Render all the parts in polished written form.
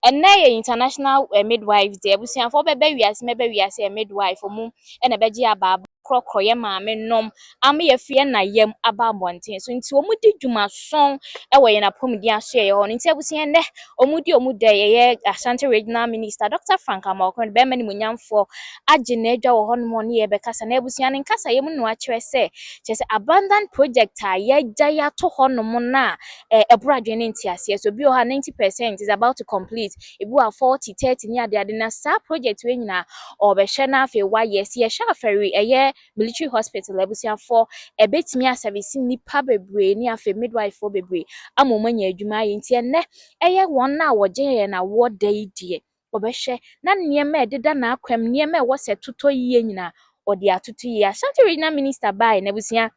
and na international midwives there busia for bebe wiase a midwife mu e na beji aba krokroye maame nom am ye fie na yam aba bonten so nti omudi dwumason e wo ye na pomdi aso ye ho nti abusia ne omudi ye Ashanti Regional Minister Dr. Frank Amoakohene be mani munyamfo age na adwa wo ho no ne ye be kasa na abusia ne nkasa ye mu no a kire se abandoned project a ye gya ya to ho no mo na eburadwe ne ntiase so bi o ha 90% is about to complete ebu a 40 30 ni ade na sa project we nyina obehwe na afi wa yes ye sha aferi eye military hospital abusia for ebetimi a service nipa bebre ni afi midwife for bebre amomanya adwuma ye nti enne eye won na woje ye na wo dai die obehwe na niema ededa na akwam niema wo se tuto yiye nyina odi atutu yi Ashanti Regional Minister by na abusia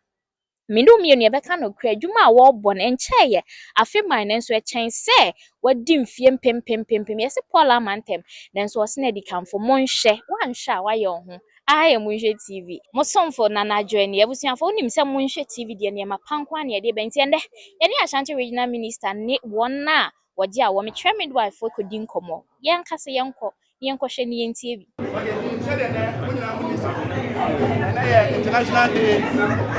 Mindu mienu yebeka no kra adwuma a wo bo ne nkyeye afi man nso echen se wadi mfie mpempempempem yesi Paul Amantem nanso wo se na di kamfo monhwe wanhwe a waye ho aye monhwe TV mosomfo na na join yebusuafo onim se monhwe TV de ne mapanko ane de benti ende yene Ashanti Regional Minister ne wona wodi a wo me twa midwife for kodi nkomo yenkase yenko hwe ne yentie bi International Day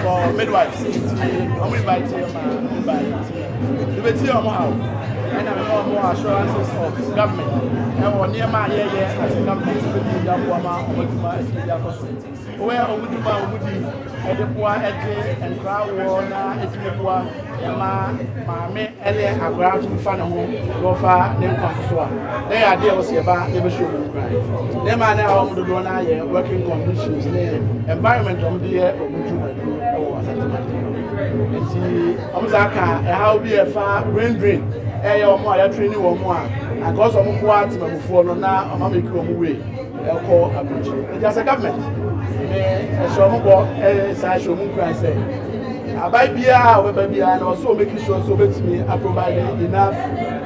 for Midwives. I'm inviting you, and I'm more assurances of government. And we're near my year as a government to be the where Omuduma, Edipua, and Crown Warner, Etipua, Mamma, Elia, a ground to fan of home, Gofa, then Consoa. They are there was about never show them cry. They man now to do working conditions, environment on the air, Omuduma, and see, Omzaka, how be a far brain drain. Your more training or more, and cause of what before now, I'm making away. I'll call a bridge. It's a government. A show as I show Mukra say. I buy beer, and also making sure so that me I provide enough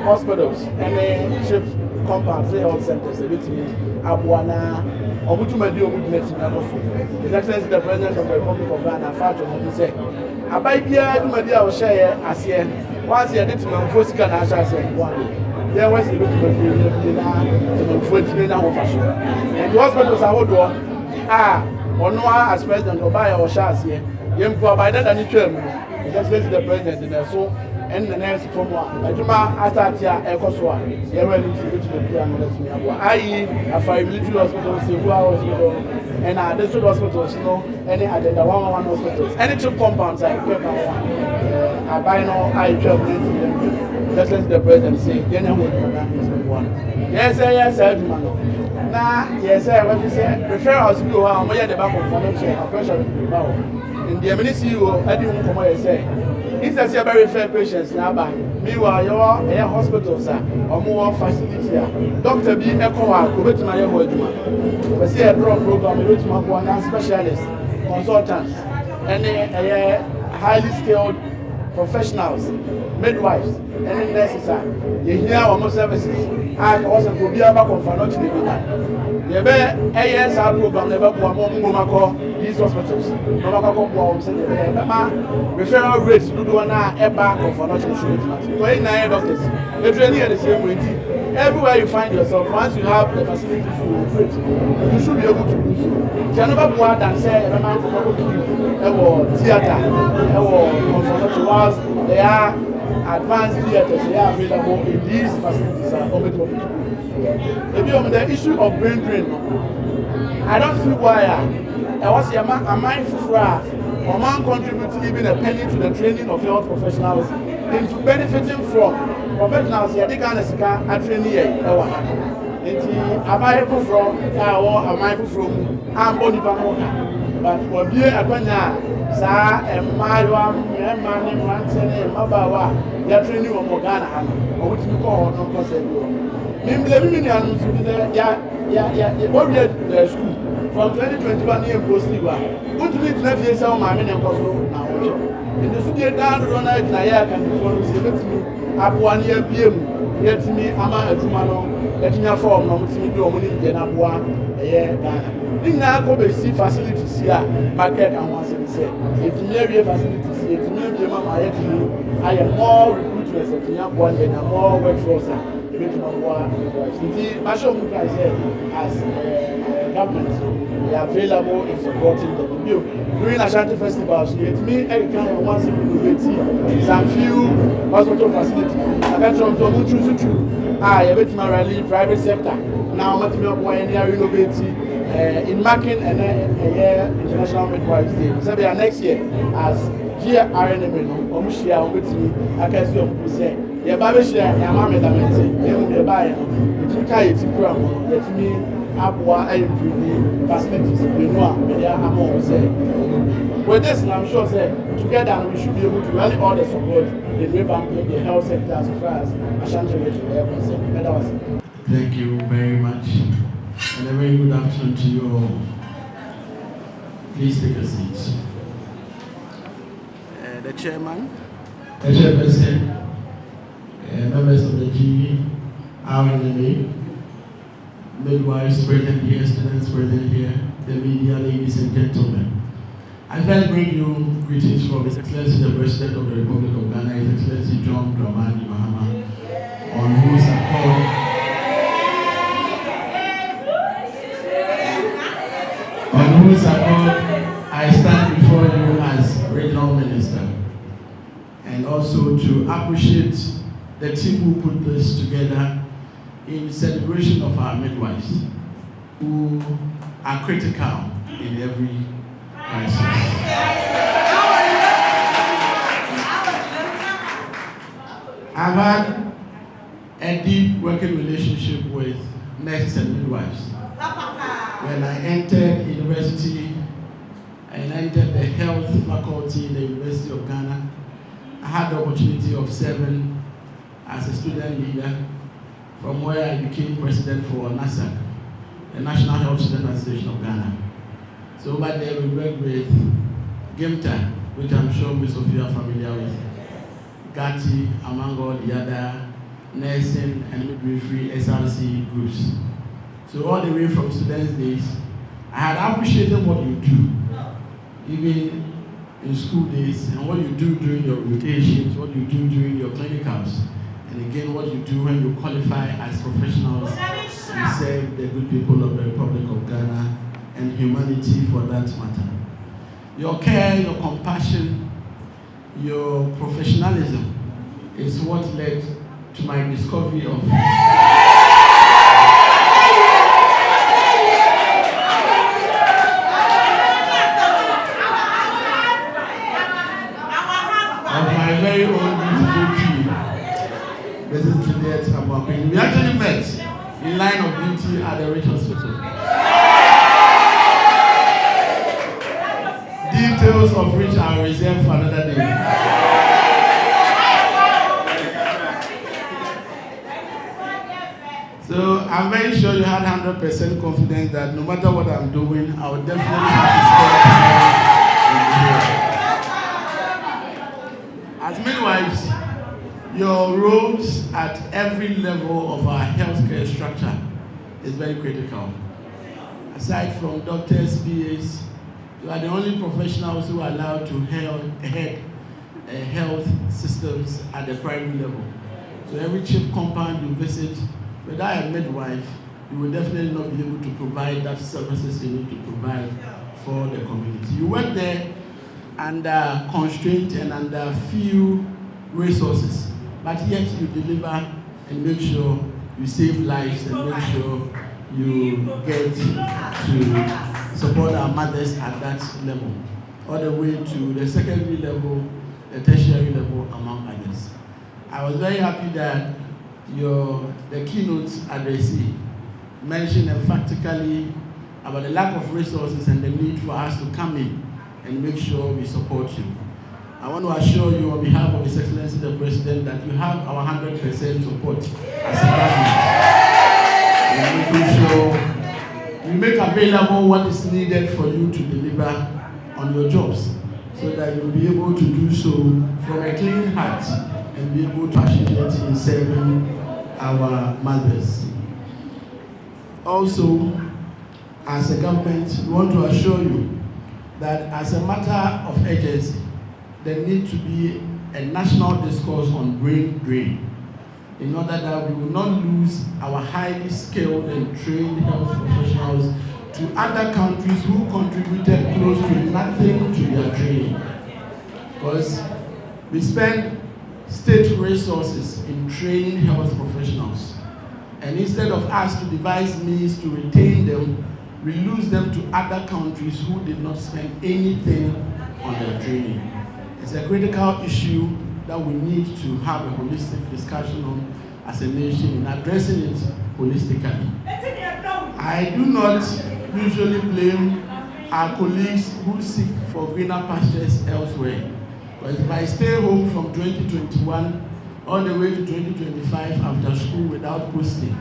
hospitals and ship compounds, health centers, with me, Abuana, or what you may do with medicine. His Excellency the President of the Republic of Ghana, Father, he said, I buy beer, my dear, will share as here. Once you did to my first can I say one. There was a little bit of fashion. And the hospitals are old one. Or no as president or buy our shots here. You provide that any term. Just let the president in there so and the next from one. I do my start here, Ecoswa. You're ready to reach the piano. I.e., a 5 military hospital, Civil Hospital, and this hospitals, any other 1 hospitals. Any two compounds I buy no I travel just let the president say, yes, yes, man. Now, yes, what you say, refer us to how much the back of financial pressure in the CEO, I didn't come and say. It's a very fair patients now, but meanwhile, your hospitals are more facilities here. Dr. B. Echo, go to my word, but see a drug program, which my one specialists, consultants, and highly skilled professionals, midwives, and nurses. You hear our services. I also go be able to find out the data. You better ASR program never go these hospitals. Referral rates do one a back of financial insurance. 29 doctors. They training at the same way. Everywhere you find yourself, once you have the facilities to operate, you should be able to do so. You can never go out and say, theater, whilst they are advanced theaters, they are available in these facilities. Maybe on the issue of brain drain, I don't see why a mindful fra or man contribute even a penny to the training of health professionals into benefiting from professionals here. They can't sika a trainee here. Into a mindful from or a mindful from and body panel. But for being a pena, sir, and my one man, Mabawa, they are training of Ghana, or which we call non possible. What did the school from 2021 year postly? What do we have here? Some man in a now. In the studio down the run at Naya can follow me up 1 year PM. Yet me, Ama Jumano, let me form no to do money in Abua, a year Ghana. In now go see facilities here, market and once and say, if you have facilities here, to me, I am more recruiters at Yam 1 and more workforce. bit more midwives. National guys as government, we are available in supporting them. During Ashanti festivals, it means every kind of once some few hospital facilities. I can't choose to I bet my rally private sector. Now I'm going to renovate in marking and International Midwives Day. So next year as GRNMA, Omushia, Obeti, I can see of say. The Babishia, Yamama, the buyer, the Tukai, Tipuram, let me Abwa, and facilities, you know, media, Amo, say. With this, I'm sure, say, together we should be able to rally all the support in revamping the health sector as far as Ashanti region is concerned. Thank you very much, and a very good afternoon to you all. Please take a seat. The chairman, the chairperson, members of the GRNMA, midwives present here, students present here, the media, ladies and gentlemen. I first bring you greetings from His Excellency the President of the Republic of Ghana, His Excellency John Dramani Mahama, on whose accord I stand before you as Regional Minister, and also to appreciate the team who put this together in celebration of our midwives, who are critical in every crisis. I've had a deep working relationship with nurses and midwives. When I entered university and entered the health faculty in the University of Ghana, I had the opportunity of serving as a student leader, from where I became president for NASAC, the National Health Student Association of Ghana. So over there we worked with GIMTA, which I'm sure most of you are familiar with, GATI, among all the other nursing and midwifery SRC groups. So all the way from students' days, I had appreciated what you do, even in school days, and what you do during your rotations, what you do during your clinicals, and again what you do when you qualify as professionals and serve the good people of the Republic of Ghana and humanity for that matter. Your care, your compassion, your professionalism is what led to my discovery of my very own beautiful team, Mrs. Juliet Amoakohene. We actually met in line of duty at the Rich Hospital. Details of which are reserved for another day. So I'm very sure you had 100% confidence that no matter what I'm doing, I will definitely have to spend time. As midwives, your roles at every level of our healthcare structure is very critical. Aside from doctors, PAs, you are the only professionals who are allowed to head health systems at the primary level. So every CHIP compound you visit, without a midwife, you will definitely not be able to provide that services you need to provide for the community. You work there under constraint and under few resources, but yet you deliver and make sure you save lives and make sure you get to support our mothers at that level, all the way to the secondary level, the tertiary level, among others. I was very happy that the keynote addressee mentioned emphatically about the lack of resources and the need for us to come in and make sure we support you. I want to assure you on behalf of His Excellency the President that you have our 100% support as a government. And making sure we make available what is needed for you to deliver on your jobs, so that you'll be able to do so from a clean heart and be able to passionate in serving our mothers. Also, as a government, we want to assure you that as a matter of urgency, there needs to be a national discourse on brain drain. in order that we will not lose our highly skilled and trained health professionals to other countries who contributed close to nothing to their training. Because we spend state resources in training health professionals, and instead of us to devise means to retain them, we lose them to other countries who did not spend anything on their training. It's a critical issue that we need to have a holistic discussion on as a nation in addressing it holistically. I do not usually blame our colleagues who seek for greener pastures elsewhere. Because if I stay home from 2021 all the way to 2025 after school without posting,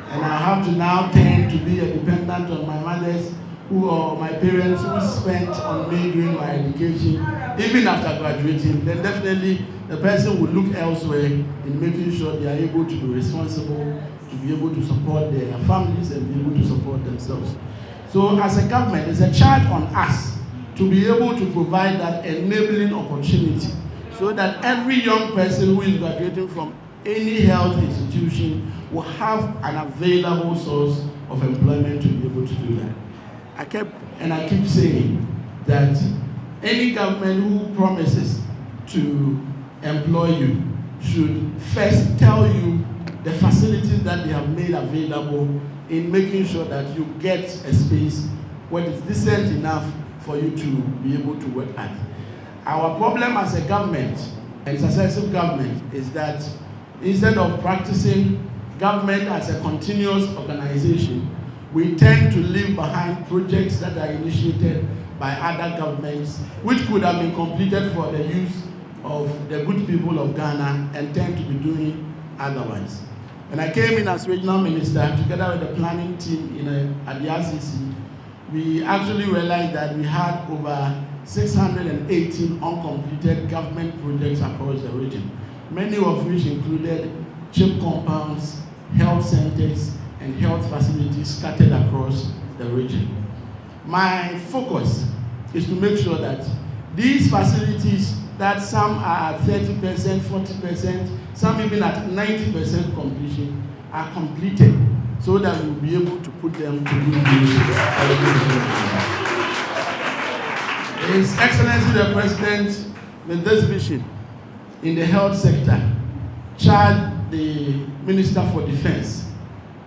and I have to now turn to be a dependent on my mother's or my parents who spent on me during my education, even after graduating, then definitely the person will look elsewhere in making sure they are able to be responsible, to be able to support their families and be able to support themselves. So as a government, it's a charge on us to be able to provide that enabling opportunity so that every young person who is graduating from any health institution will have an available source of employment to be able to do that. I keep saying that any government who promises to employ you should first tell you the facilities that they have made available in making sure that you get a space where it's decent enough for you to be able to work at. Our problem as a government and successive government is that instead of practicing government as a continuous organization, we tend to leave behind projects that are initiated by other governments, which could have been completed for the use of the good people of Ghana, and tend to be doing otherwise. When I came in as regional minister, together with the planning team at the RCC, we actually realized that we had over 618 uncompleted government projects across the region, many of which included CHIP compounds, health centers, and health facilities scattered across the region. My focus is to make sure that these facilities, that some are at 30%, 40%, some even at 90% completion, are completed so that we'll be able to put them to good use. His Excellency the President, with this vision in the health sector, charged the Minister for Defense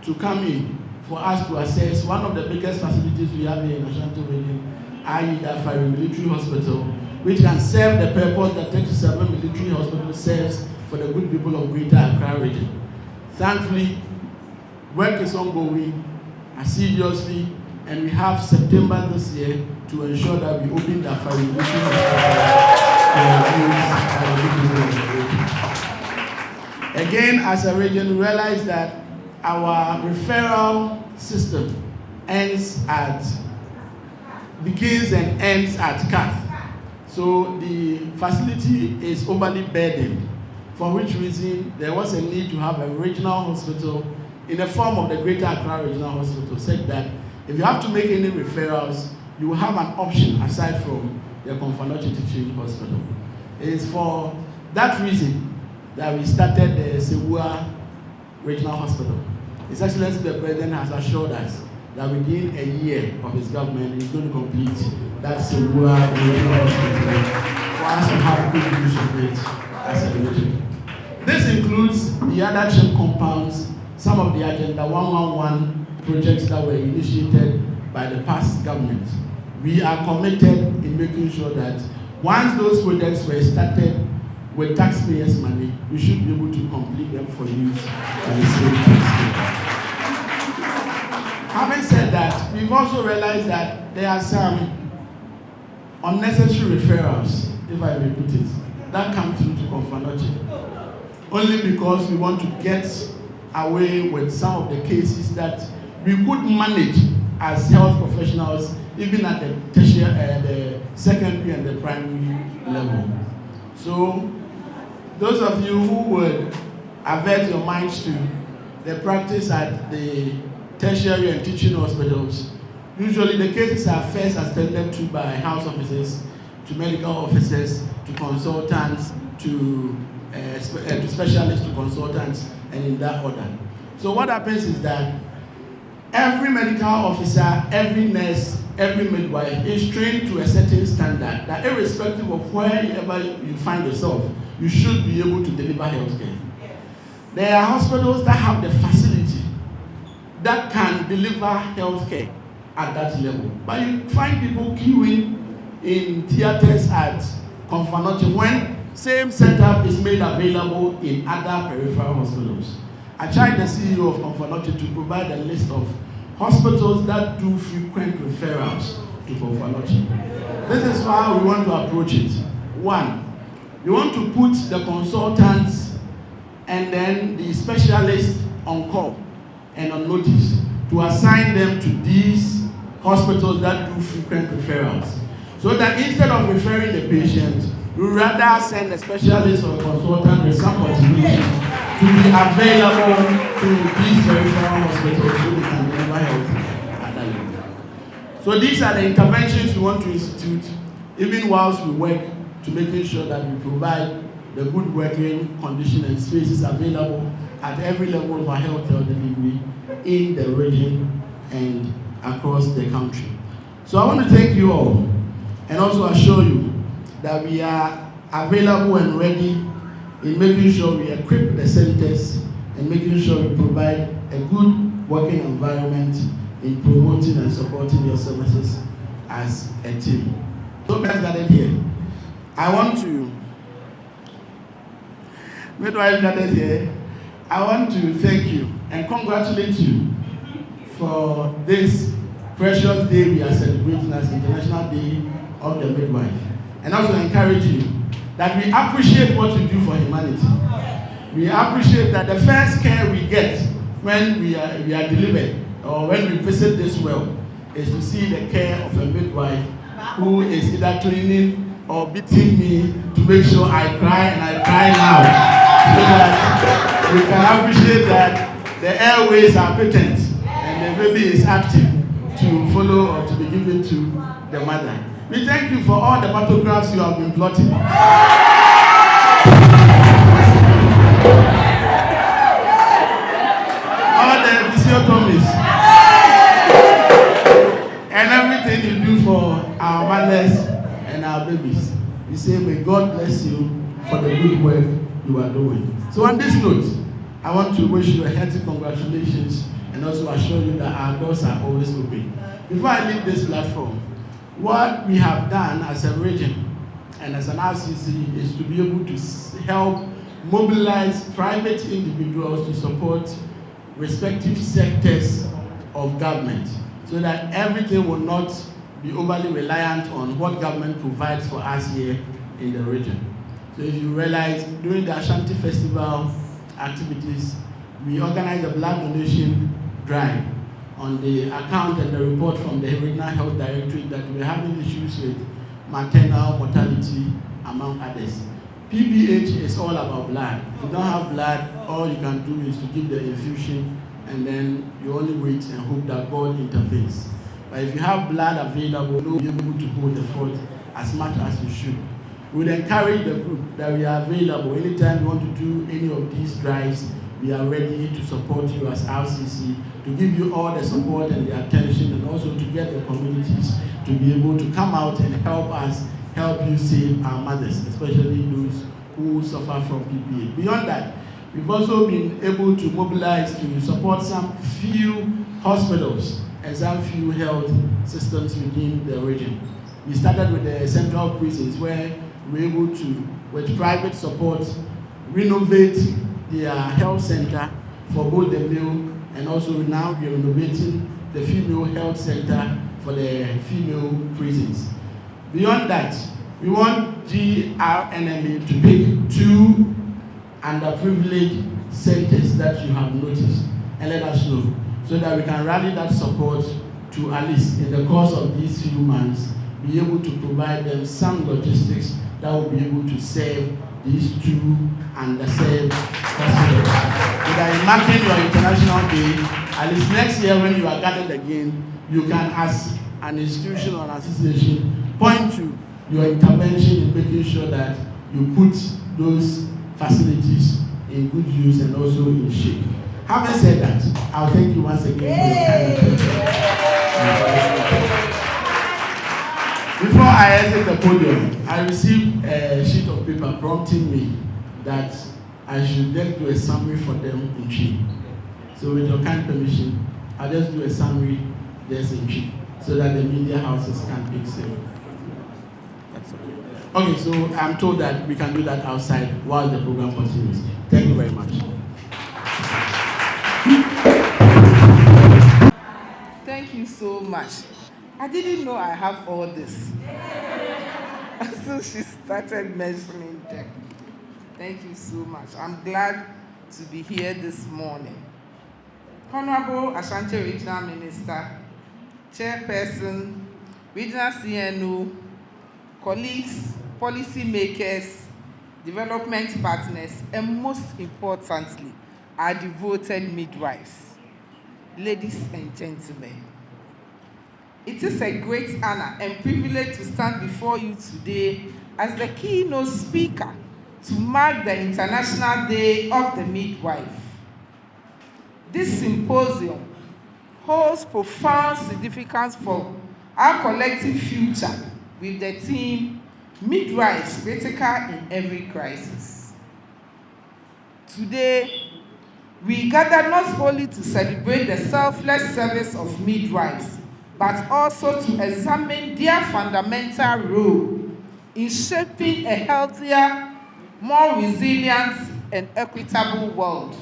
to come in for us to assess one of the biggest facilities we have here in Ashanti region, i.e. the Afari Military Hospital, which can serve the purpose that 37 military hospital serves for the good people of Greater Accra region. Thankfully, work is ongoing assiduously, and we have September this year to ensure that we open the Afari Military Hospital. Again, as a region, we realize that our referral system begins and ends at CAF. So the facility is overly burdened, for which reason there was a need to have a regional hospital in the form of the Greater Accra Regional Hospital, said that if you have to make any referrals, you will have an option aside from the Konfanoche Teaching Hospital. It is for that reason that we started the Sewua Regional Hospital. His Excellency the President has assured us that within a year of his government, he's going to complete that Sewua Regional Hospital for us to have good use of it as a region. This includes the other CHIP compounds, some of the Agenda 111 projects that were initiated by the past government. We are committed in making sure that once those projects were started with taxpayers' money, we should be able to complete them for use in the same taxpayer. Having said that, we've also realized that there are some unnecessary referrals, if I may put it, that come through to Konfanoche, only because we want to get away with some of the cases that we could manage as health professionals, even at the tertiary, the secondary and the primary level. So, those of you who would avert your minds to the practice at the tertiary and teaching hospitals, usually the cases are first attended to by house officers, to medical officers, to consultants, to specialists, to consultants, and in that order. So what happens is that every medical officer, every nurse, every midwife is trained to a certain standard that irrespective of wherever you find yourself, you should be able to deliver health care. There are hospitals that have the facility that can deliver health care at that level. But you find people queuing in theaters at Confanoche when same setup is made available in other peripheral hospitals. I tried the CEO of Confanoche to provide a list of hospitals that do frequent referrals to Confanoche. This is how we want to approach it. One, we want to put the consultants and then the specialists on call and on notice to assign them to these hospitals that do frequent referrals. So that instead of referring the patient, we rather send a specialist or a consultant with some motivation to be available to these peripheral hospitals so they can deliver health at that level. So these are the interventions we want to institute, even whilst we work to making sure that we provide the good working condition and spaces available at every level of our healthcare delivery in the region and across the country. So I want to thank you all and also assure you that we are available and ready in making sure we equip the centers and making sure we provide a good working environment in promoting and supporting your services as a team. So guys gathered here, I want to Midwife gathered here, I want to thank you and congratulate you for this precious day we are celebrating as International Day of the Midwife. And also encourage you that we appreciate what you do for humanity. We appreciate that the first care we get when we are delivered or when we visit this world is to see the care of a midwife who is either cleaning or beating me to make sure I cry and I cry loud. So that we can appreciate that the airways are patent and the baby is active to follow or to be given to the mother. We thank you for all the photographs you have been plotting. All the physiotomies and everything you do for our mothers and our babies. We say, may God bless you for the good work you are doing. So on this note, I want to wish you a hearty congratulations and also assure you that our doors are always open. Before I leave this platform, what we have done as a region and as an RCC is to be able to help mobilize private individuals to support respective sectors of government so that everything will not be overly reliant on what government provides for us here in the region. So if you realize, during the Ashanti Festival activities, we organized a blood donation drive on the account and the report from the Regional Health Directorate that we're having issues with maternal mortality, among others. PPH is all about blood. If you don't have blood, all you can do is to give the infusion and then you only wait and hope that God intervenes. But if you have blood available, you'll be able to hold the fort as much as you should. We would encourage the group that we are available. Anytime you want to do any of these drives, we are ready to support you as RCC, to give you all the support and the attention, and also to get the communities to be able to come out and help us, help you save our mothers, especially those who suffer from PPA. Beyond that, we've also been able to mobilize to support some few hospitals and some few health systems within the region. We started with the central prisons where we were able to, with private support, renovate their health center for both the male and also now we are renovating the female health center for the female prisons. Beyond that, we want GRNMA to pick 2 underprivileged centers that you have noticed and let us know so that we can rally that support to at least in the course of these few months be able to provide them some logistics that will be able to serve these 2 underserved hospitals. So that in marking your International Day, at least next year when you are gathered again, you can, as an institution or an association, point to your intervention in making sure that you put those facilities in good use and also in shape. Having said that, I'll thank you once again for your kind attention. Before I exit the podium, I received a sheet of paper prompting me that I should just do a summary for them in Chi. So with your kind permission, I'll just do a summary just in Chi so that the media houses can pick it. That's okay. Okay, so I'm told that we can do that outside while the program continues. Thank you very much. Thank you so much. I didn't know I have all this. So she started mentioning them. Thank you so much. I'm glad to be here this morning. Honorable Ashanti Regional Minister, Chairperson, Regional CNO, colleagues, policy makers, development partners, and most importantly, our devoted midwives. Ladies and gentlemen, it is a great honor and privilege to stand before you today as the keynote speaker to mark the International Day of the Midwife. This symposium holds profound significance for our collective future with the theme, Midwives Critical in Every Crisis. Today, we gather not only to celebrate the selfless service of midwives, but also to examine their fundamental role in shaping a healthier, more resilient, and equitable world.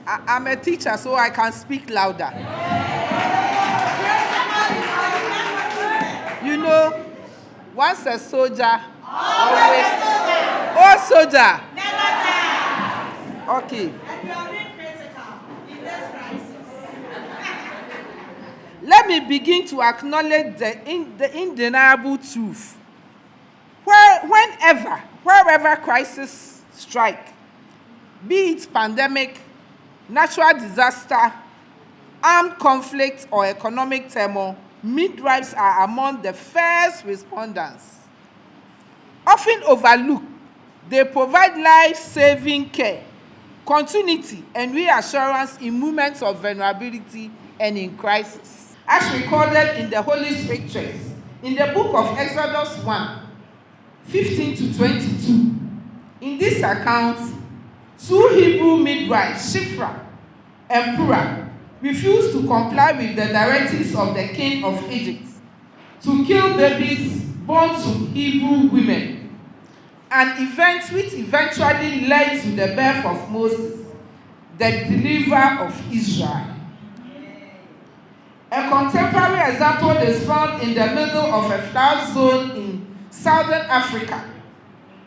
I'm a teacher, so I can speak louder. You know, once a soldier, always. Oh, soldier. Okay. Let me begin to acknowledge the undeniable truth. Wherever crises strike, be it pandemic, natural disaster, armed conflict, or economic turmoil, midwives are among the first responders. Often overlooked, they provide life-saving care, continuity, and reassurance in moments of vulnerability and in crisis. As recorded in the Holy Scriptures, in the book of Exodus 1:15-22, in this account, two Hebrew midwives, Shiphrah and Puah, refused to comply with the directives of the king of Egypt to kill babies born to Hebrew women, an event which eventually led to the birth of Moses, the deliverer of Israel. A contemporary example is found in the middle of a flood zone in southern Africa,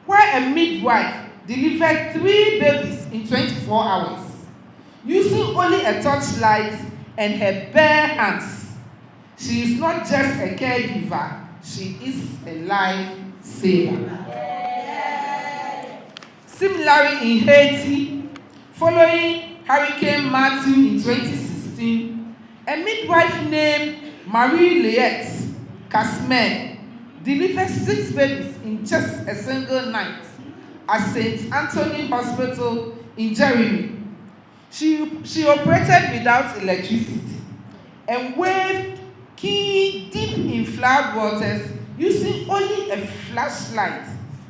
where a midwife delivered 3 babies in 24 hours, using only a torchlight and her bare hands. She is not just a caregiver, she is a lifesaver. Similarly, in Haiti, following Hurricane Matthew in 2016, a midwife named Marie-Liette Casmer delivered 6 babies in just a single night at St. Anthony Hospital in GRNMA. She operated without electricity and waved key deep in flood waters using only a flashlight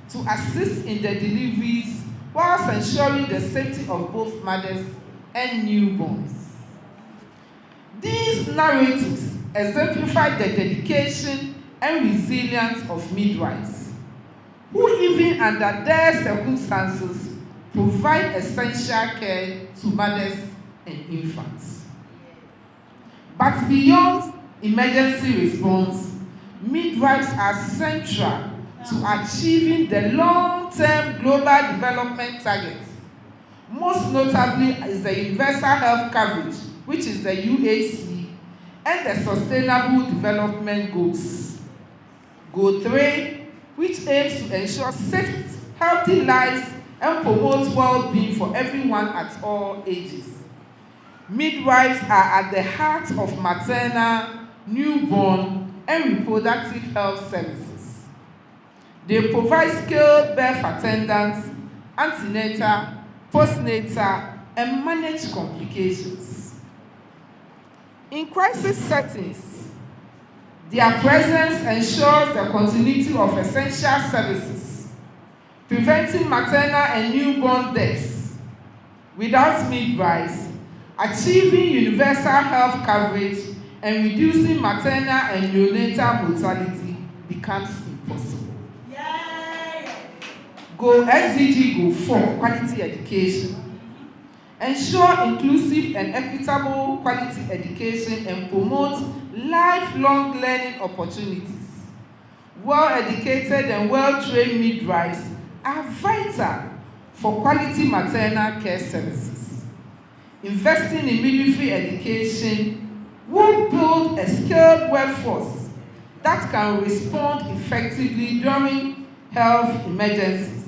to assist in the deliveries whilst ensuring the safety of both mothers and newborns. These narratives exemplify the dedication and resilience of midwives, who even under their circumstances provide essential care to mothers and infants. But beyond emergency response, midwives are central to achieving the long-term global development targets. Most notably is the universal health coverage, which is the UHC, and the Sustainable Development Goals. Goal 3, which aims to ensure safe, healthy lives and promote well-being for everyone at all ages. Midwives are at the heart of maternal, newborn, and reproductive health services. They provide skilled birth attendants, antenatal, postnatal, and manage complications. In crisis settings, their presence ensures the continuity of essential services, preventing maternal and newborn deaths. Without midwives, achieving universal health coverage and reducing maternal and neonatal mortality becomes impossible. Yay! SDG Goal 4, quality education. Ensure inclusive and equitable quality education and promote lifelong learning opportunities. Well-educated and well-trained midwives are vital for quality maternal care services. Investing in midwifery education will build a skilled workforce that can respond effectively during health emergencies,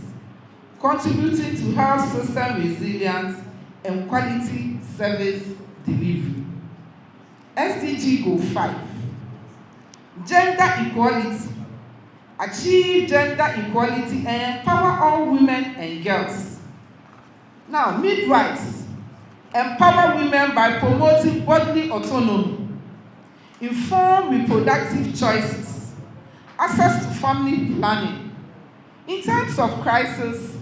contributing to health system resilience and quality service delivery. SDG Goal 5, gender equality. Achieve gender equality and empower all women and girls. Now, midwives empower women by promoting bodily autonomy, informed reproductive choices, access to family planning. In times of crisis,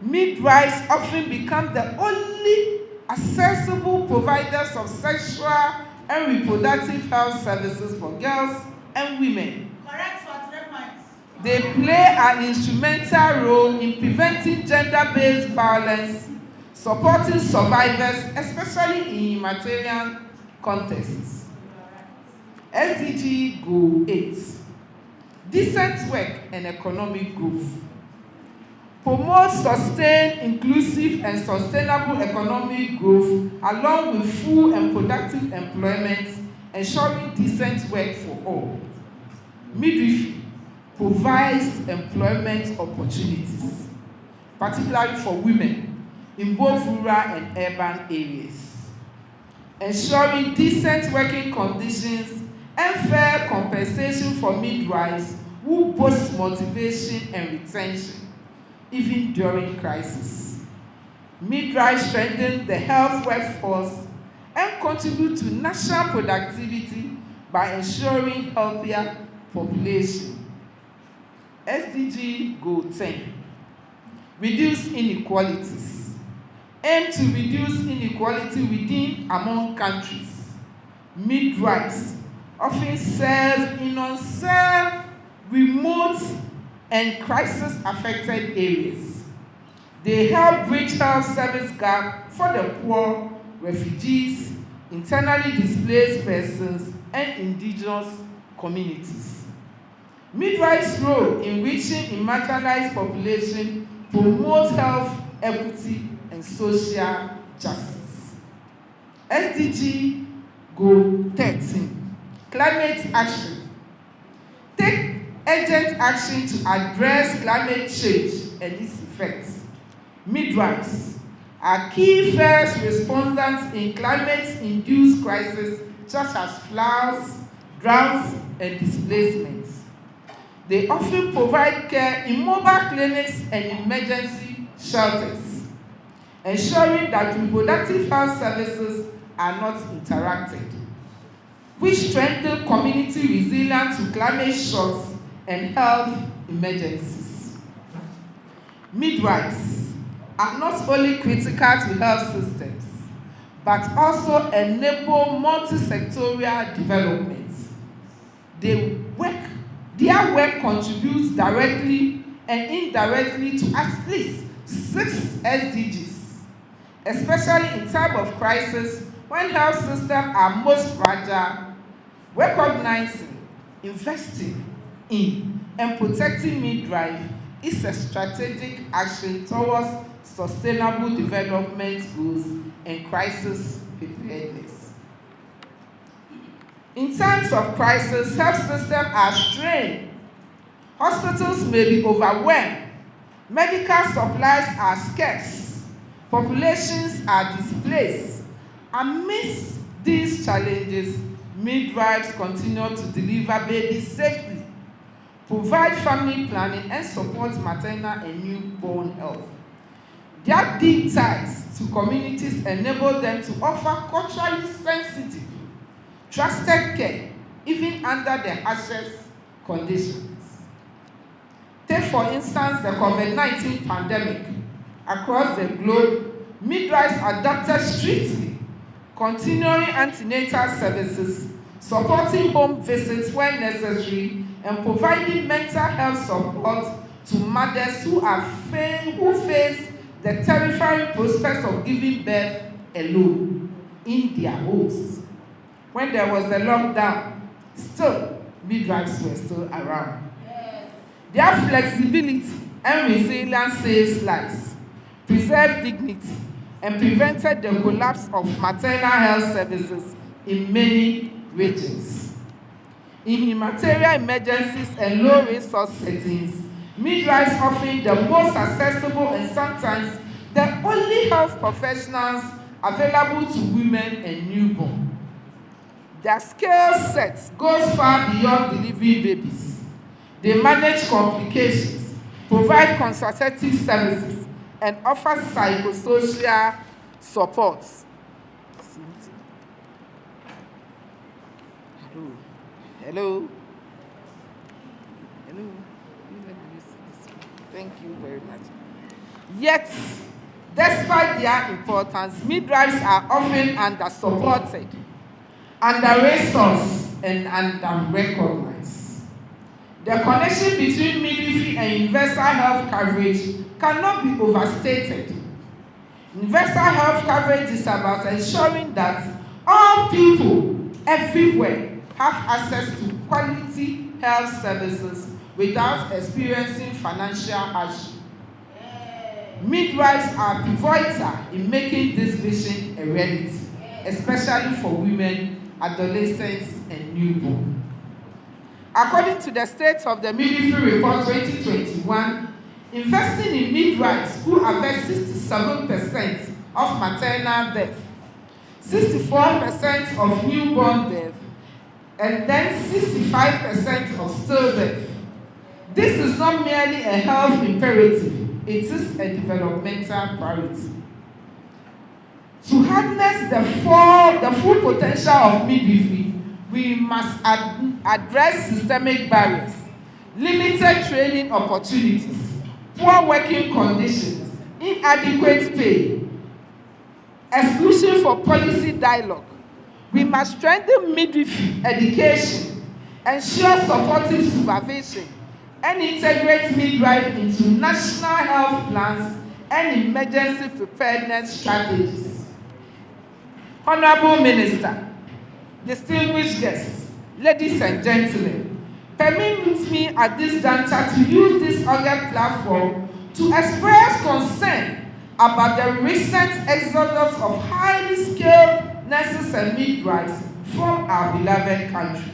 midwives often become the only accessible providers of sexual and reproductive health services for girls and women. Correct for 3 points. They play an instrumental role in preventing gender-based violence, supporting survivors, especially in humanitarian contexts. SDG Goal 8, decent work and economic growth. Promote sustained, inclusive, and sustainable economic growth along with full and productive employment, ensuring decent work for all. Midwifery provides employment opportunities, particularly for women in both rural and urban areas, ensuring decent working conditions and fair compensation for midwives who boost motivation and retention, even during crisis. Midwives strengthen the health workforce and contribute to national productivity by ensuring healthier population. SDG Goal 10, reduce inequalities. Aim to reduce inequality within among countries. Midwives often serve in unserved, remote, and crisis-affected areas. They help bridge health service gap for the poor, refugees, internally displaced persons, and indigenous communities. Midwives' role in reaching a marginalized population promotes health equity and social justice. SDG Goal 13, climate action. Take urgent action to address climate change and its effects. Midwives are key first responders in climate-induced crises such as floods, droughts, and displacements. They often provide care in mobile clinics and emergency shelters, ensuring that reproductive health services are not interrupted, which strengthen community resilience to climate shocks and health emergencies. Midwives are not only critical to health systems, but also enable multi-sectorial development. Their work contributes directly and indirectly to at least 6 SDGs, especially in time of crisis when health systems are most fragile. Recognizing, investing in, and protecting midwives is a strategic action towards sustainable development goals and crisis preparedness. In times of crisis, health systems are strained. Hospitals may be overwhelmed. Medical supplies are scarce. Populations are displaced. Amidst these challenges, midwives continue to deliver babies safely, provide family planning, and support maternal and newborn health. Their deep ties to communities enable them to offer culturally sensitive, trusted care, even under the harshest conditions. Take, for instance, the COVID-19 pandemic. Across the globe, midwives adopted strictly, continuing antenatal services, supporting home visits when necessary, and providing mental health support to mothers who face the terrifying prospect of giving birth alone in their homes. When there was a lockdown, still, midwives were still around. Their flexibility and resilience saved lives, preserved dignity, and prevented the collapse of maternal health services in many regions. In humanitarian emergencies and low-resource settings, midwives often the most accessible and sometimes the only health professionals available to women and newborn. Their skill set goes far beyond delivering babies. They manage complications, provide consultative services, and offer psychosocial support. Hello. Thank you very much. Yet, despite their importance, midwives are often under-supported, under-resourced, and under-recognized. The connection between midwifery and universal health coverage cannot be overstated. Universal health coverage is about ensuring that all people everywhere have access to quality health services without experiencing financial hardship. Midwives are pivotal in making this vision a reality, especially for women, adolescents, and newborn. According to the State of the Midwifery Report 2021, investing in midwives who avert 67% of maternal death, 64% of newborn death, and then 65% of stillbirth. This is not merely a health imperative, it is a developmental priority. To harness the full potential of midwifery, we must address systemic barriers, limited training opportunities, poor working conditions, inadequate pay, exclusion for policy dialogue. We must strengthen midwifery education, ensure supportive supervision, and integrate midwife into national health plans and emergency preparedness strategies. Honorable Minister, distinguished guests, ladies and gentlemen, permit me at this juncture to use this august platform to express concern about the recent exodus of highly skilled nurses and midwives from our beloved country.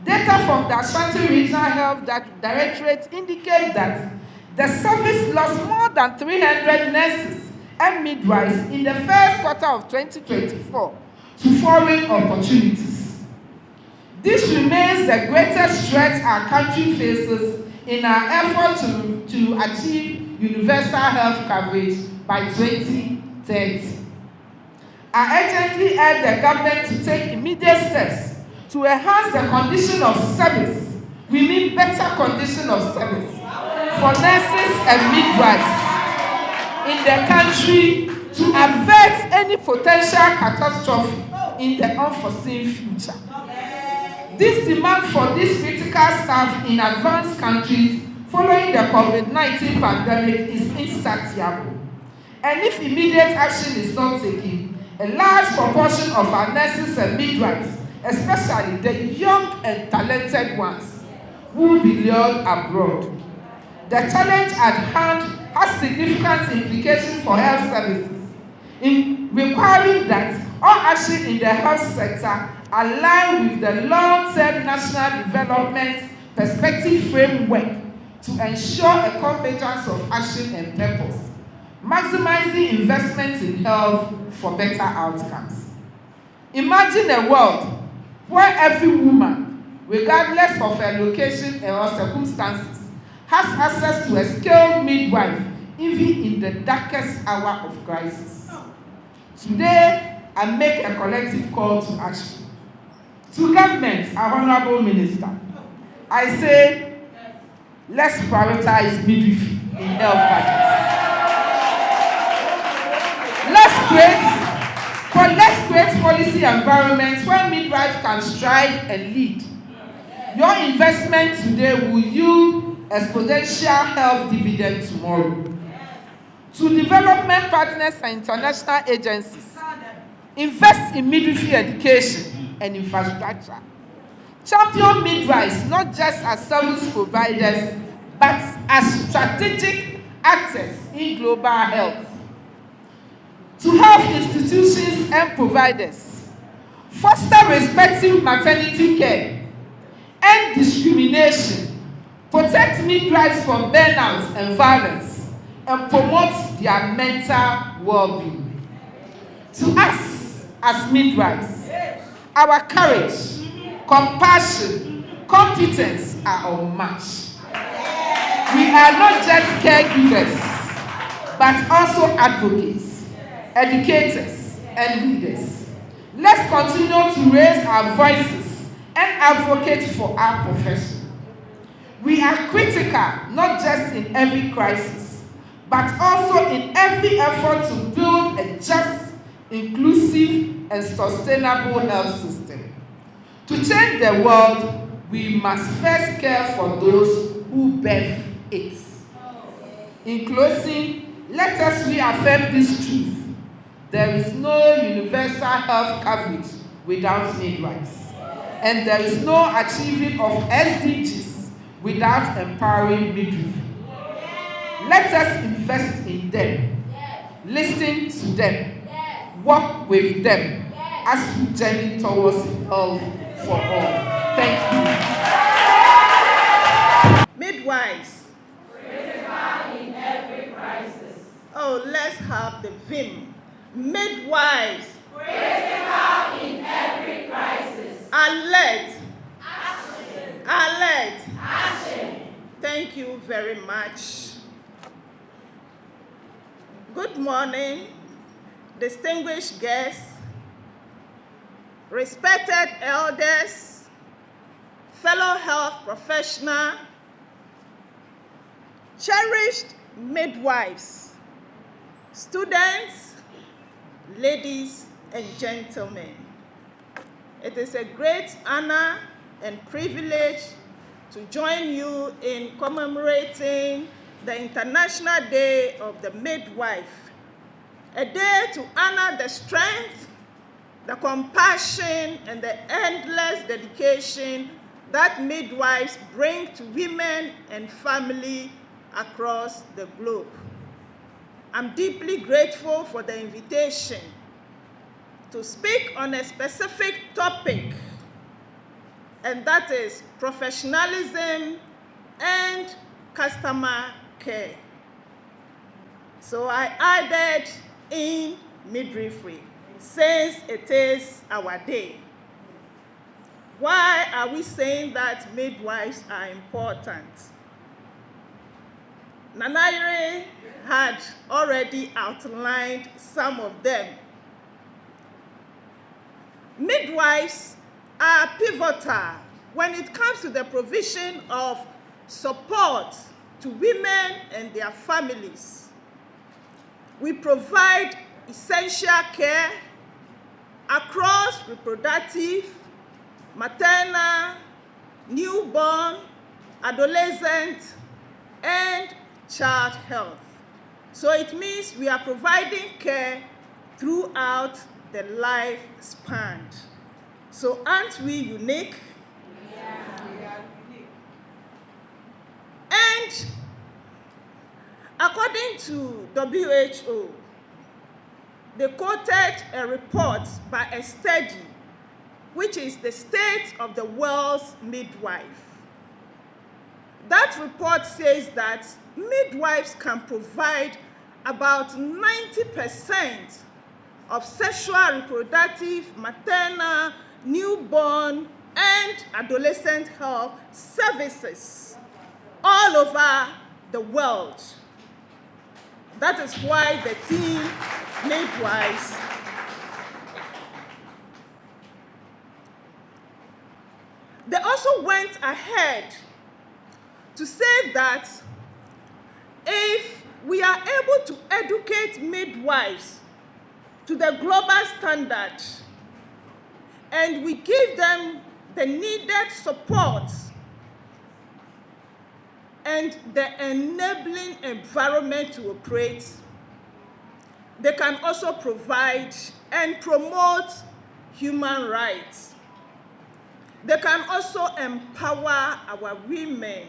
Data from the Ashanti Regional Health Directorate indicate that the service lost more than 300 nurses and midwives in the first quarter of 2024 to foreign opportunities. This remains the greatest threat our country faces in our effort to achieve universal health coverage by 2030. I urgently urge the government to take immediate steps to enhance the condition of service. We mean better condition of service for nurses and midwives in the country to avert any potential catastrophe in the unforeseen future. This demand for this critical staff in advanced countries following the COVID-19 pandemic is insatiable. And if immediate action is not taken, a large proportion of our nurses and midwives, especially the young and talented ones, will be lured abroad. The challenge at hand has significant implications for health services, in requiring that all action in the health sector align with the long-term national development perspective framework to ensure a convergence of action and purpose, maximizing investment in health for better outcomes. Imagine a world where every woman, regardless of her location or circumstances, has access to a skilled midwife even in the darkest hour of crisis. Today, I make a collective call to action. To government, our Honorable Minister, I say, let's prioritize midwifery in health budgets. Let's create policy environments where midwives can strive and lead. Your investment today will yield exponential health dividend tomorrow. To development partners and international agencies, invest in midwifery education and infrastructure. Champion midwives not just as service providers, but as strategic actors in global health. To health institutions and providers, foster respectful maternity care, end discrimination, protect midwives from burnout and violence, and promote their mental well-being. To us as midwives, our courage, compassion, competence are unmatched. We are not just caregivers, but also advocates, educators, and leaders. Let's continue to raise our voices and advocate for our profession. We are critical not just in every crisis, but also in every effort to build a just, inclusive, and sustainable health system. To change the world, we must first care for those who birth it. In closing, let us reaffirm this truth. There is no universal health coverage without midwives, and there is no achieving of SDGs without empowering midwifery. Let us invest in them, listen to them, work with them as we journey towards health for all. Thank you. Midwives. Critical in every crisis. Oh, let's have the vim. Midwives. Critical in every crisis. Alert. Action. Alert. Action. Thank you very much. Good morning, distinguished guests, respected elders, fellow health professionals, cherished midwives, students, ladies and gentlemen. It is a great honor and privilege to join you in commemorating the International Day of the Midwife, a day to honor the strength, the compassion, and the endless dedication that midwives bring to women and family across the globe. I'm deeply grateful for the invitation to speak on a specific topic, and that is professionalism and customer care. So I added in midwifery, since it is our day. Why are we saying that midwives are important? Nanaire had already outlined some of them. Midwives are pivotal when it comes to the provision of support to women and their families. We provide essential care across reproductive, maternal, newborn, adolescent, and child health. So it means we are providing care throughout the lifespan. So aren't we unique? Yeah. We are unique. And according to WHO, they quoted a report by a study, which is the state of the world's midwife. That report says that midwives can provide about 90% of sexual, reproductive, maternal, newborn, and adolescent health services all over the world. That is why the team Midwives they also went ahead to say that if we are able to educate midwives to the global standard and we give them the needed support and the enabling environment to operate, they can also provide and promote human rights. They can also empower our women.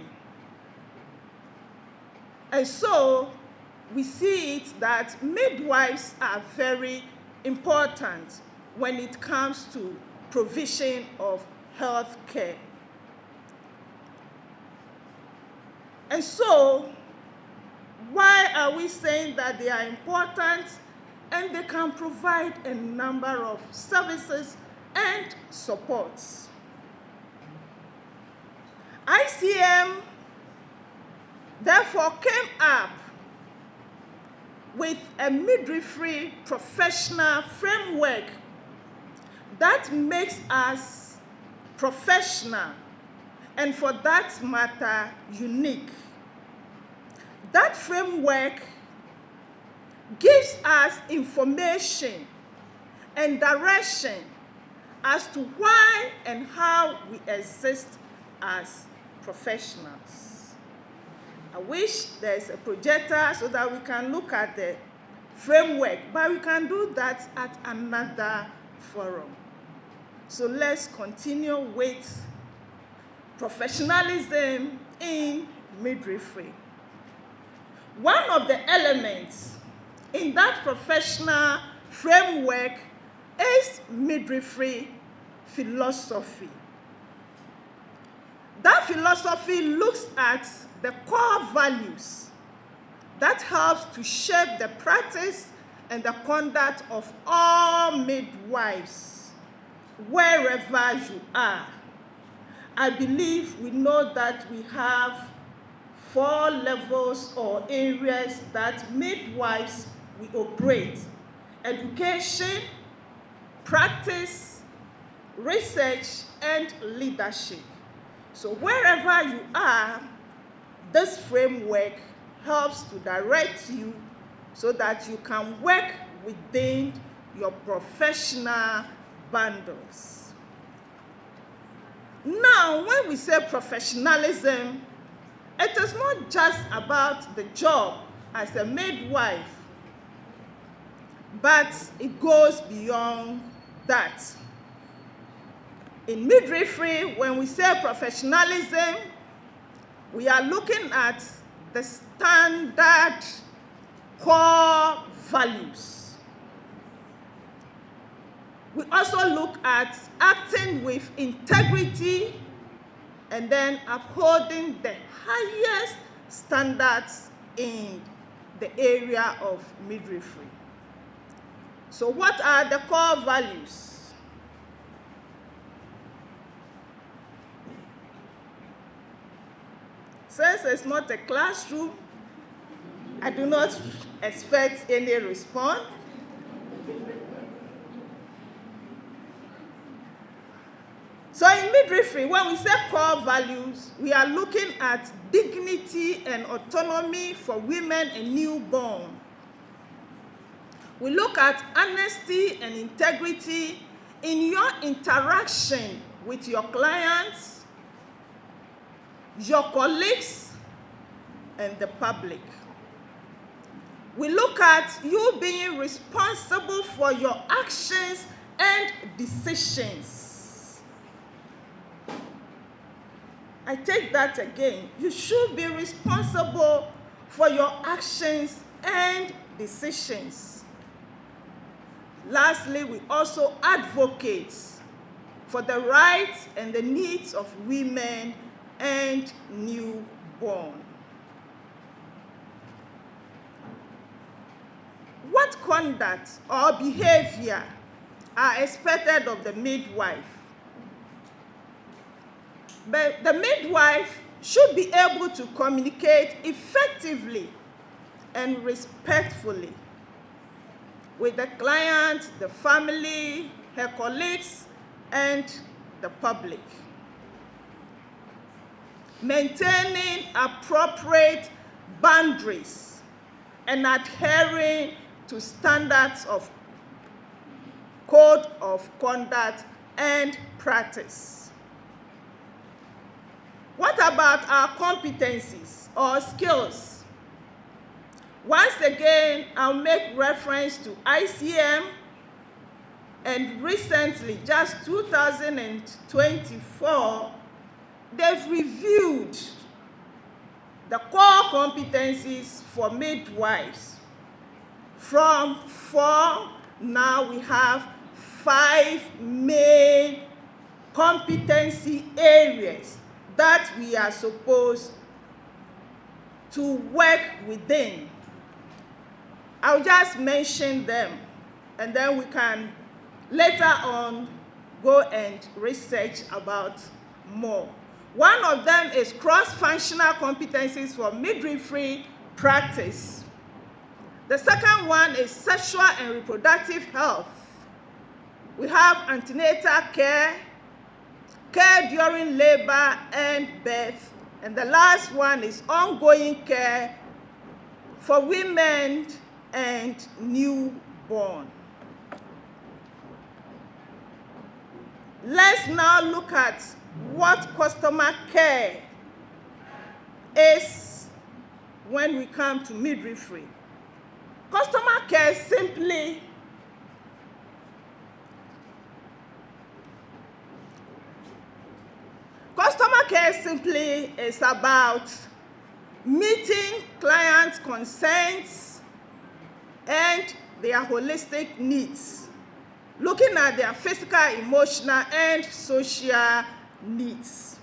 And so we see it that midwives are very important when it comes to provision of health care. And so, why are we saying that they are important and they can provide a number of services and supports? ICM therefore came up with a midwifery professional framework that makes us professional and, for that matter, unique. That framework gives us information and direction as to why and how we exist as professionals. I wish there's a projector so that we can look at the framework, but we can do that at another forum. So let's continue with professionalism in midwifery. One of the elements in that professional framework is midwifery philosophy. That philosophy looks at the core values that helps to shape the practice and the conduct of all midwives, wherever you are. I believe we know that we have 4 levels or areas that midwives will operate: education, practice, research, and leadership. So wherever you are, this framework helps to direct you so that you can work within your professional bundles. Now, when we say professionalism, it is not just about the job as a midwife, but it goes beyond that. In midwifery, when we say professionalism, we are looking at the standard core values. We also look at acting with integrity and then upholding the highest standards in the area of midwifery. So what are the core values? Since it's not a classroom, I do not expect any response. So in midwifery, when we say core values, we are looking at dignity and autonomy for women and newborn. We look at honesty and integrity in your interaction with your clients, your colleagues, and the public. We look at you being responsible for your actions and decisions. I take that again. You should be responsible for your actions and decisions. Lastly, we also advocate for the rights and the needs of women and newborn. What conduct or behavior are expected of the midwife? But the midwife should be able to communicate effectively and respectfully with the client, the family, her colleagues, and the public. Maintaining appropriate boundaries and adhering to standards of code of conduct and practice. What about our competencies or skills? Once again, I'll make reference to ICM, and recently, just 2024, they've reviewed the core competencies for midwives. From 4, now we have 5 main competency areas that we are supposed to work within. I'll just mention them, and then we can later on go and research about more. One of them is cross-functional competencies for midwifery practice. The second one is sexual and reproductive health. We have antenatal care, care during labor and birth, and the last one is ongoing care for women and newborn. Let's now look at what customer care is when we come to midwifery. Customer care simply is about meeting clients' consents and their holistic needs, looking at their physical, emotional, and social needs.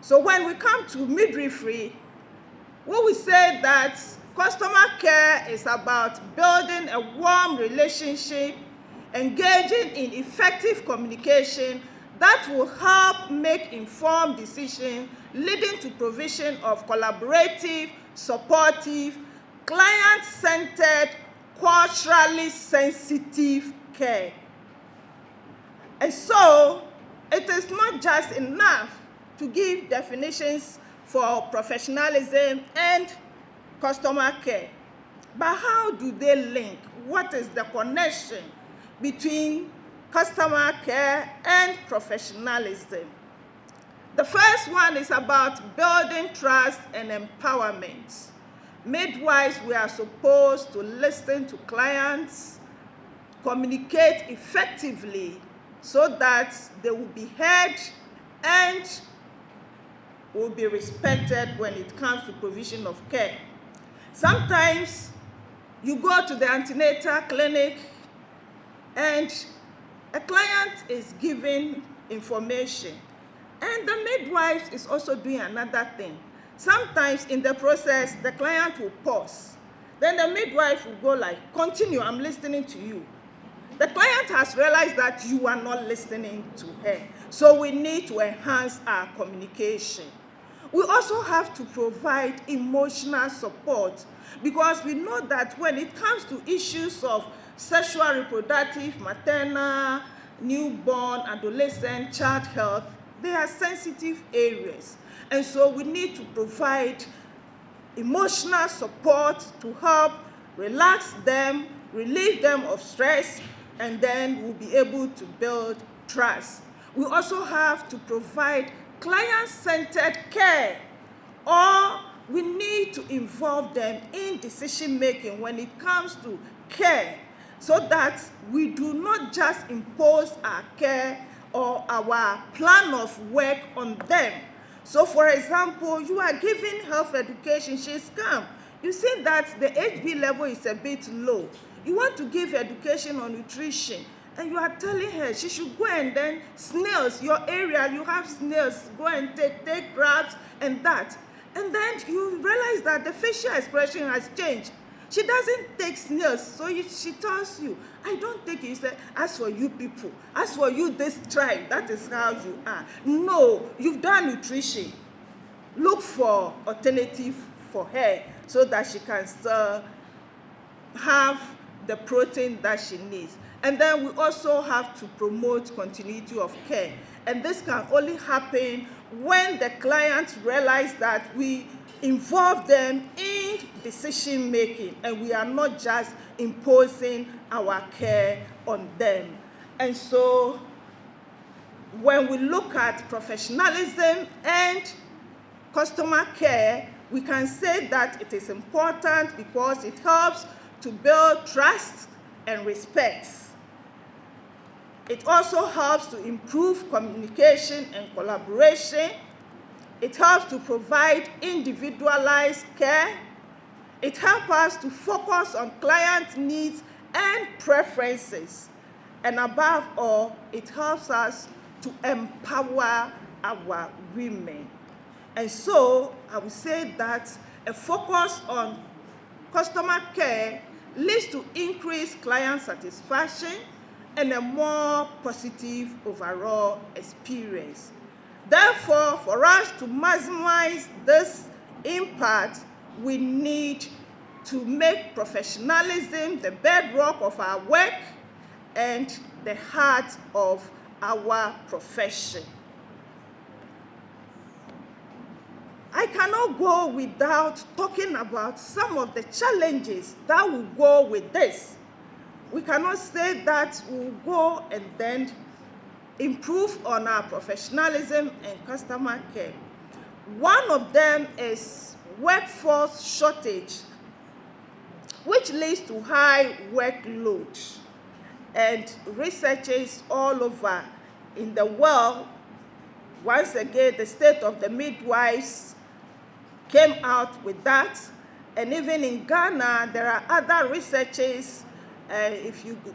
So when we come to midwifery, we will say that customer care is about building a warm relationship, engaging in effective communication that will help make informed decisions, leading to provision of collaborative, supportive, client-centered, culturally sensitive care. And so, it is not just enough to give definitions for professionalism and customer care, but how do they link? What is the connection between customer care and professionalism? The first one is about building trust and empowerment. Midwives, we are supposed to listen to clients, communicate effectively so that they will be heard and will be respected when it comes to provision of care. Sometimes you go to the antenatal clinic and a client is giving information, and the midwife is also doing another thing. Sometimes in the process, the client will pause. Then the midwife will go like, continue, I'm listening to you. The client has realized that you are not listening to her. So we need to enhance our communication. We also have to provide emotional support, because we know that when it comes to issues of sexual, reproductive, maternal, newborn, adolescent, child health, they are sensitive areas. And so we need to provide emotional support to help relax them, relieve them of stress, and then we'll be able to build trust. We also have to provide client-centered care, or we need to involve them in decision-making when it comes to care, so that we do not just impose our care or our plan of work on them. So, for example, you are giving health education, she's come. You see that the HB level is a bit low. You want to give education on nutrition, and you are telling her she should go and then snails, your area, you have snails, go and take crabs and that. And then you realize that the facial expression has changed. She doesn't take snails, so she tells you, I don't take it. You say, as for you people, as for you this tribe, that is how you are. No, you've done nutrition. Look for alternative for her so that she can still have the protein that she needs. And then we also have to promote continuity of care. And this can only happen when the clients realize that we involve them in decision making and we are not just imposing our care on them. And so when we look at professionalism and customer care, we can say that it is important because it helps to build trust and respect. It also helps to improve communication and collaboration. It helps to provide individualized care. It helps us to focus on client needs and preferences. And above all, it helps us to empower our women. And so I would say that a focus on customer care leads to increased client satisfaction and a more positive overall experience. Therefore, for us to maximize this impact, we need to make professionalism the bedrock of our work and the heart of our profession. I cannot go without talking about some of the challenges that will go with this. We cannot say that we'll go and then improve on our professionalism and customer care. One of them is workforce shortage, which leads to high workload. And researchers all over in the world, once again, the state of the midwives came out with that. And even in Ghana, there are other researchers.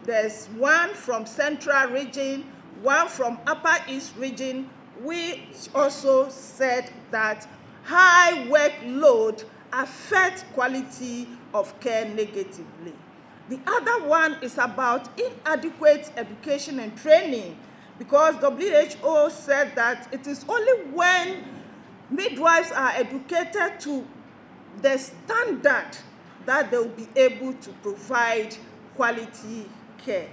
There's one from Central region, one from Upper East region, which also said that high workload affects quality of care negatively. The other one is about inadequate education and training, because WHO said that it is only when midwives are educated to the standard that they will be able to provide quality care.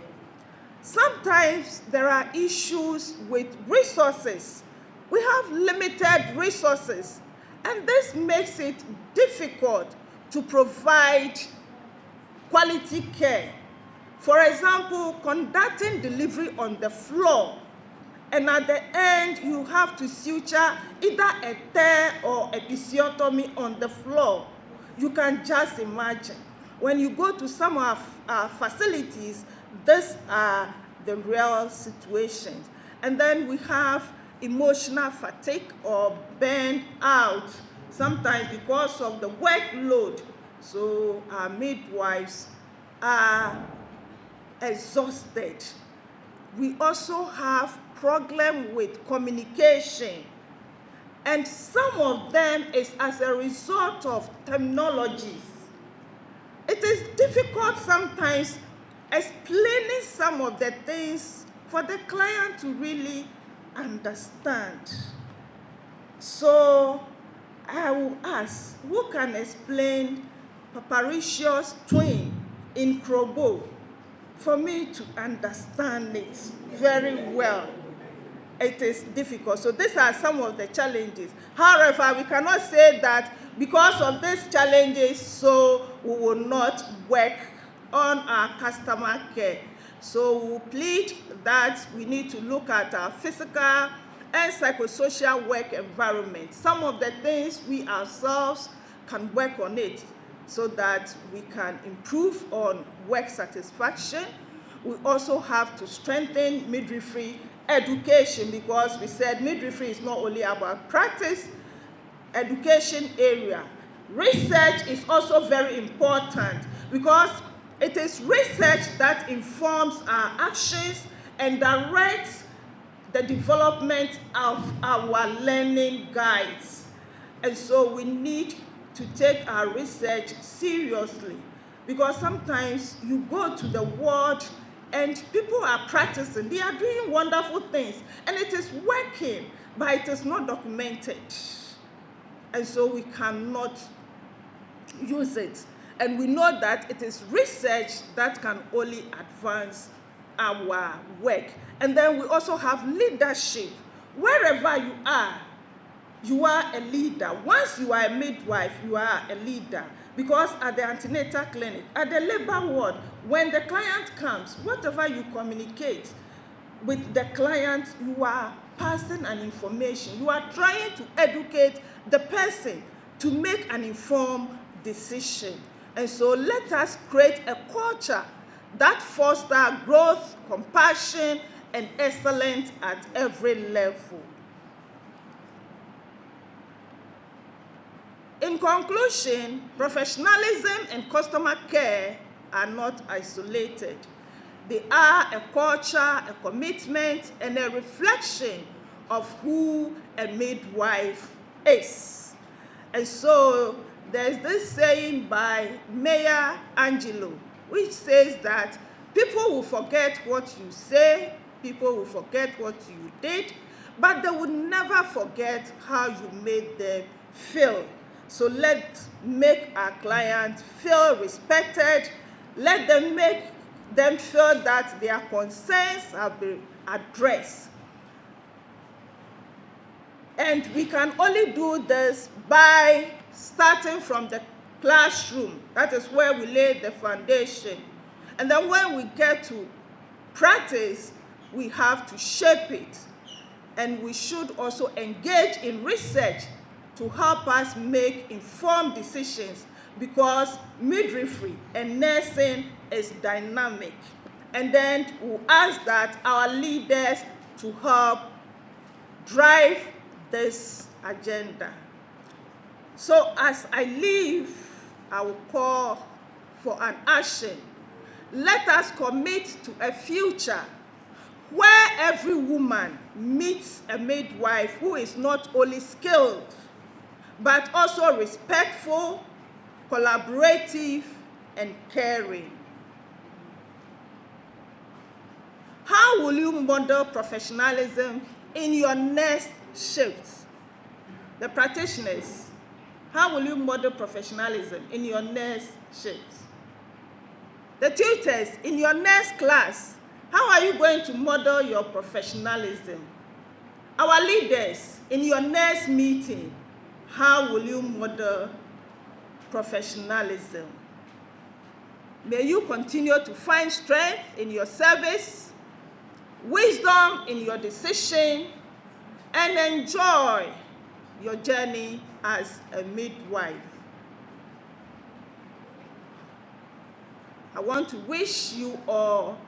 Sometimes there are issues with resources. We have limited resources, and this makes it difficult to provide quality care. For example, conducting delivery on the floor, and at the end you have to suture either a tear or episiotomy on the floor. You can just imagine. When you go to some of our facilities, these are the real situations. And then we have emotional fatigue or burnout, sometimes because of the workload. So our midwives are exhausted. We also have problem with communication, and some of them is as a result of terminologies. It is difficult sometimes explaining some of the things for the client to really understand. So I will ask, who can explain Paparicious twin in Krobo for me to understand it very well? It is difficult. So these are some of the challenges. However, we cannot say that because of these challenges, so we will not work on our customer care. So we plead that we need to look at our physical and psychosocial work environment. Some of the things we ourselves can work on it so that we can improve on work satisfaction. We also have to strengthen midwifery education, because we said midwifery is not only about practice, education area. Research is also very important, because it is research that informs our actions and directs the development of our learning guides. And so we need to take our research seriously, because sometimes you go to the world and people are practicing, they are doing wonderful things, and it is working, but it is not documented. And so we cannot use it. And we know that it is research that can only advance our work. And then we also have leadership. Wherever you are a leader. Once you are a midwife, you are a leader. Because at the antenatal clinic, at the labor ward, when the client comes, whatever you communicate with the client, you are passing an information. You are trying to educate the person to make an informed decision. And so let us create a culture that fosters growth, compassion, and excellence at every level. In conclusion, professionalism and customer care are not isolated. They are a culture, a commitment, and a reflection of who a midwife is. And so there's this saying by Maya Angelou, which says that people will forget what you say, people will forget what you did, but they will never forget how you made them feel. So let's make our clients feel respected. Let them make them feel that their concerns have been addressed. And we can only do this by starting from the classroom. That is where we lay the foundation. And then when we get to practice, we have to shape it. And we should also engage in research to help us make informed decisions, because midwifery and nursing is dynamic. And then we'll ask that our leaders to help drive this agenda. So as I leave, I will call for an action. Let us commit to a future where every woman meets a midwife who is not only skilled, but also respectful, collaborative, and caring. How will you model professionalism in your next shift? The practitioners, how will you model professionalism in your next shift? The tutors, in your next class, how are you going to model your professionalism? Our leaders, in your next meeting, how will you model professionalism? May you continue to find strength in your service, wisdom in your decision, and enjoy your journey as a midwife. I want to wish you all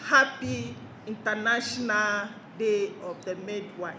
happy International Day of the Midwife.